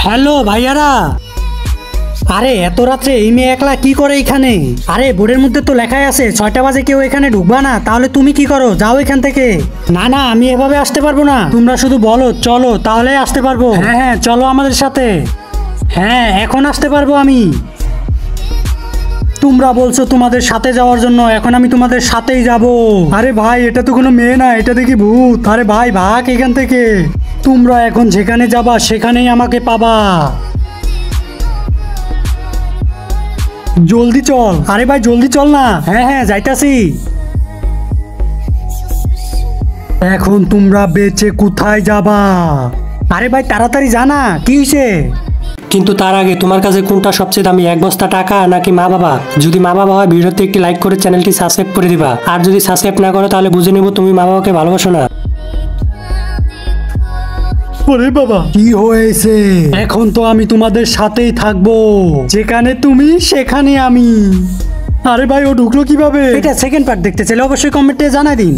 Hello ভাইয়ারা। আরে এত রাত্রে এই মেয়ে একলা কি করে এখানে? আরে বোর্ডের মধ্যে তো লেখাই আছে 6টা বাজে কেউ এখানে ঢুকবা না, তাহলে তুমি কি করো? যাও এখান থেকে। না না, আমি এভাবে আসতে পারবো না, তোমরা শুধু বলো চলো তাহলে আসতে পারবো। হ্যাঁ হ্যাঁ চলো আমাদের সাথে। হ্যাঁ এখন আসতে পারবো আমি। তোমরা বলছো তোমাদের সাথে যাওয়ার জন্য, এখন আমি তোমাদের সাথেই যাব। আরে ভাই এটা তো কোনো মেয়ে না, এটা দেখি ভূত। আরে ভাই ভাগ এখান থেকে। তোমরা এখন যেখানে যাবা সেখানেই আমাকে পাবা। জলদি চল। আরে ভাই জলদি চল না। হ্যাঁ হ্যাঁ যাইতাছি। এখন তোমরা বেঁচে কোথায় যাবা? আরে ভাই তাড়াতাড়ি জানা কি হয়েছে। কিন্তু তার আগে তোমার কাছে কোনটা সবচেয়ে দামি, 1 বস্তা টাকা নাকি মা বাবা? যদি মা বাবা হয় ভিডিওতে একটি লাইক করে চ্যানেলটি সাবস্ক্রাইব করে দিবা, আর যদি সাবস্ক্রাইব না করো তাহলে বুঝে নেব তুমি মা বাবাকে ভালোবাসো না। ওরে বাবা কি হয়েছে? এখন তো আমি তোমাদের সাথেই থাকবো, যেখানে তুমি সেখানে আমি। আরে ভাই ও ঢুকলো কিভাবে? এটা সেকেন্ড পার্ট দেখতে চাইলে অবশ্যই কমেন্টে জানাই দিন।